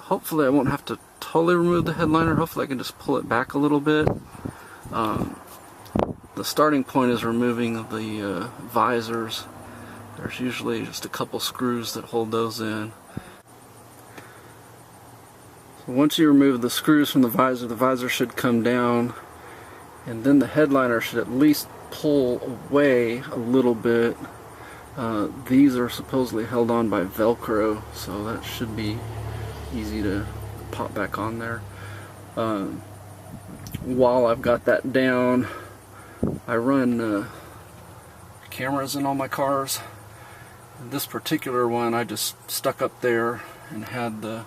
hopefully I won't have to totally remove the headliner. Hopefully I can just pull it back a little bit. The starting point is removing the visors. There's usually just a couple screws that hold those in. So once you remove the screws from the visor should come down, and then the headliner should at least pull away a little bit. These are supposedly held on by Velcro, so that should be easy to pop back on there. While I've got that down, I run cameras in all my cars. This particular one I just stuck up there and had the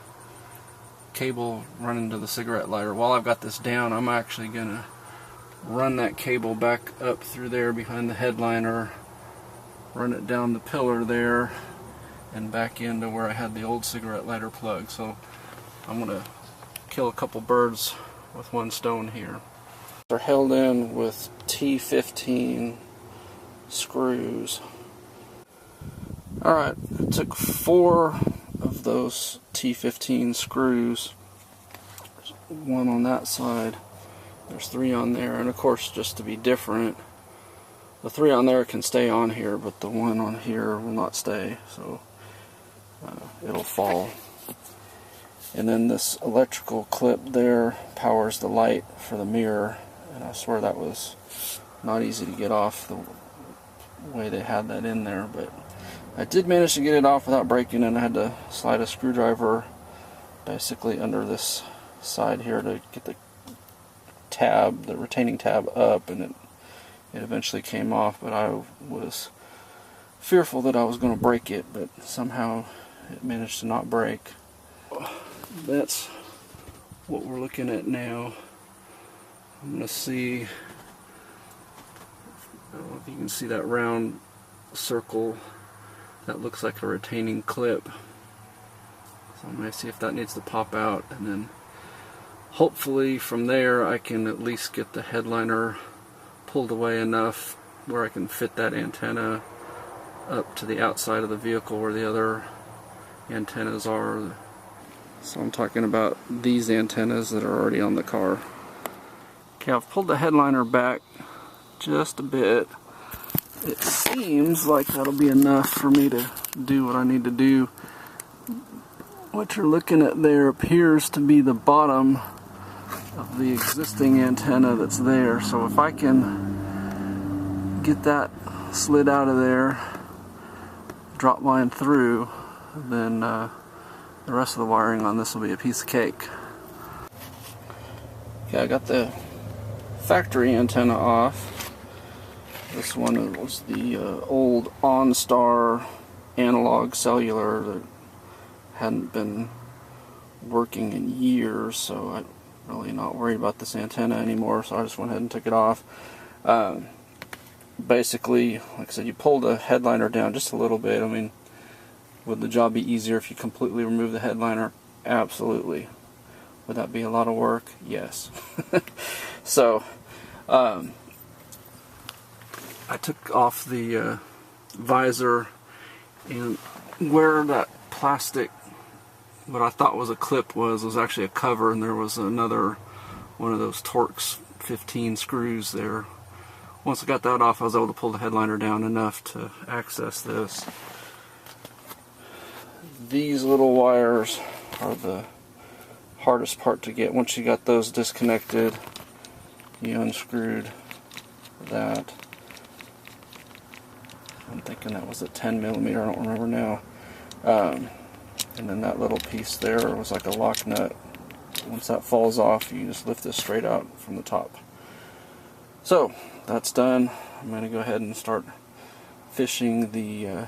cable running to the cigarette lighter. While I've got this down, I'm actually gonna run that cable back up through there behind the headliner, run it down the pillar there and back into where I had the old cigarette lighter plug. So I'm gonna kill a couple birds with one stone here. They're held in with T15 screws. Alright, I took 4 of those T15 screws. There's 1 on that side, there's 3 on there, and of course, just to be different, the 3 on there can stay on here, but the 1 on here will not stay, so it'll fall. And then this electrical clip there powers the light for the mirror, and I swear that was not easy to get off the way they had that in there, but I did manage to get it off without breaking it. I had to slide a screwdriver basically under this side here to get the tab, the retaining tab up, and it eventually came off, but I was fearful that I was going to break it, but somehow it managed to not break. That's what we're looking at now. I'm going to see, I don't know if you can see that round circle. That looks like a retaining clip. So I'm going to see if that needs to pop out, and then hopefully from there I can at least get the headliner pulled away enough where I can fit that antenna up to the outside of the vehicle where the other antennas are. So I'm talking about these antennas that are already on the car. Okay, I've pulled the headliner back just a bit. It seems like that'll be enough for me to do what I need to do. What you're looking at there appears to be the bottom of the existing antenna that's there. So if I can get that slid out of there, drop line through, then the rest of the wiring on this will be a piece of cake. Okay, I got the factory antenna off. This one was the old OnStar analog cellular that hadn't been working in years, so I'm really not worried about this antenna anymore, so I just went ahead and took it off. Basically, like I said, you pull the headliner down just a little bit. I mean, would the job be easier if you completely remove the headliner? Absolutely. Would that be a lot of work? Yes. So, I took off the visor, and where that plastic, what I thought was a clip was actually a cover, and there was another one of those Torx 15 screws there. Once I got that off, I was able to pull the headliner down enough to access this. These little wires are the hardest part to get. Once you got those disconnected, you unscrewed that. I'm thinking that was a 10mm, I don't remember now. And then that little piece there was like a lock nut. Once that falls off, you just lift this straight out from the top. So, that's done. I'm going to go ahead and start fishing the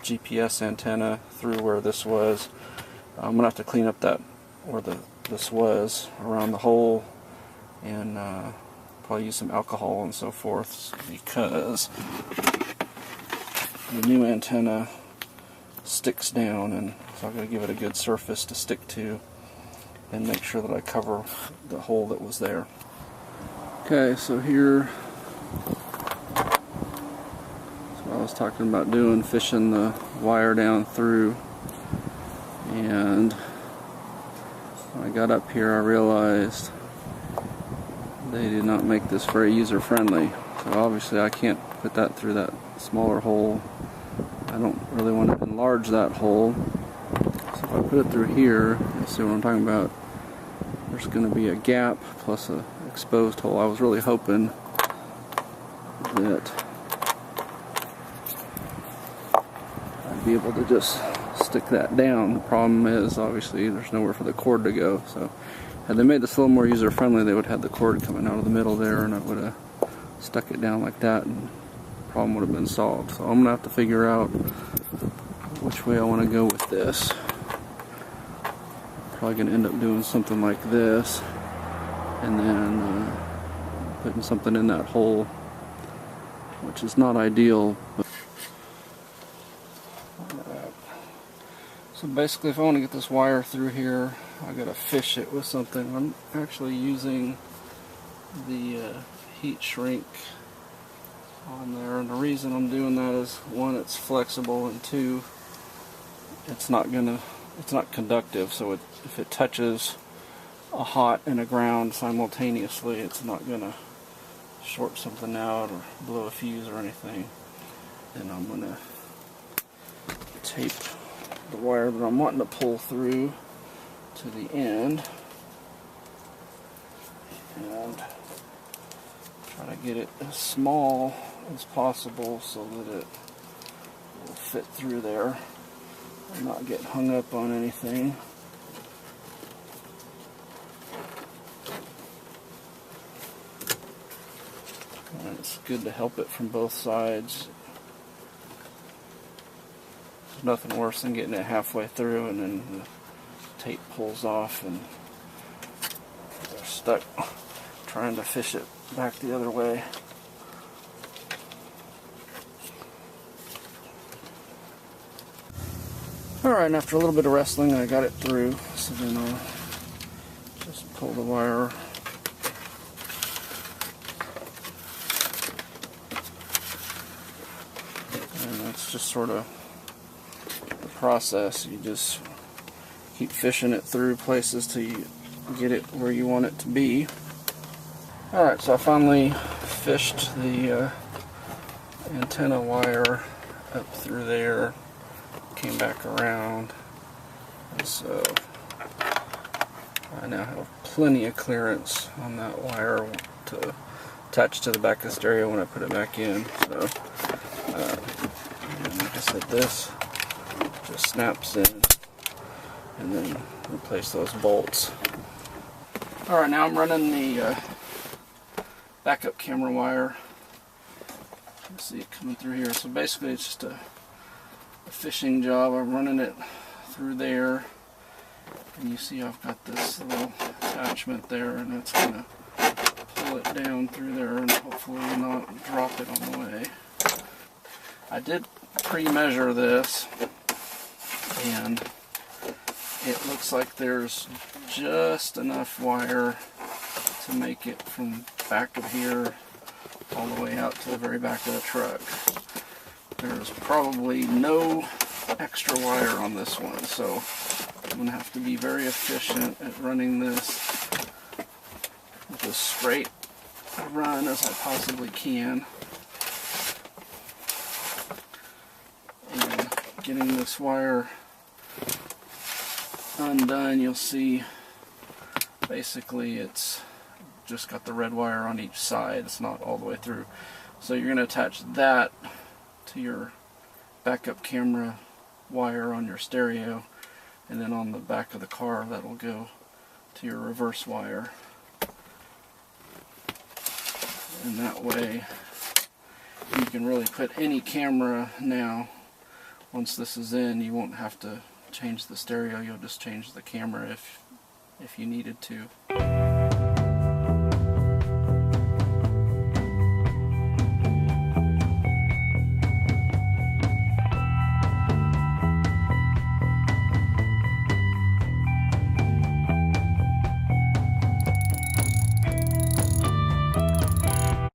GPS antenna through where this was. I'm going to have to clean up that where this was around the hole, and probably use some alcohol and so forth, because the new antenna sticks down, and so I'm going to give it a good surface to stick to and make sure that I cover the hole that was there. Okay, so here that's what I was talking about doing, fishing the wire down through, and when I got up here, I realized they did not make this very user-friendly. So obviously I can't put that through that smaller hole. I don't really want to enlarge that hole. So if I put it through here, you'll see what I'm talking about. There's going to be a gap plus an exposed hole. I was really hoping that I'd be able to just stick that down. The problem is, obviously, there's nowhere for the cord to go. So had they made this a little more user-friendly, they would have the cord coming out of the middle there, and I would have stuck it down like that, and the problem would have been solved. So I'm going to have to figure out which way I want to go with this. Probably going to end up doing something like this, and then putting something in that hole, which is not ideal. So basically, if I want to get this wire through here, I got to fish it with something. I'm actually using the heat shrink on there, and the reason I'm doing that is, one, it's flexible, and two, it's not conductive, so if it touches a hot and a ground simultaneously, it's not gonna short something out or blow a fuse or anything. Then I'm gonna tape the wire that I'm wanting to pull through to the end and try to get it as small as possible so that it will fit through there and not get hung up on anything. And it's good to help it from both sides. There's nothing worse than getting it halfway through and then the tape pulls off and they're stuck trying to fish it back the other way. Alright, and after a little bit of wrestling, I got it through, so then I'll just pull the wire. And that's just sort of the process. You just keep fishing it through places till you get it where you want it to be. Alright, so I finally fished the antenna wire up through there. Came back around, and so I now have plenty of clearance on that wire to attach to the back of the stereo when I put it back in. So, and like I said, this just snaps in, and then replace those bolts. All right, now I'm running the backup camera wire. You see it coming through here. So basically, it's just a fishing job. I'm running it through there, and you see I've got this little attachment there, and it's going to pull it down through there and hopefully not drop it on the way. I did pre-measure this, and it looks like there's just enough wire to make it from back of here all the way out to the very back of the truck. There's probably no extra wire on this one, so I'm going to have to be very efficient at running this with as straight a run as I possibly can. And getting this wire undone, you'll see basically it's just got the red wire on each side. It's not all the way through. So you're going to attach that to your backup camera wire on your stereo, and then on the back of the car that'll go to your reverse wire, and that way you can really put any camera now. Once this is in, you won't have to change the stereo, you'll just change the camera if you needed to.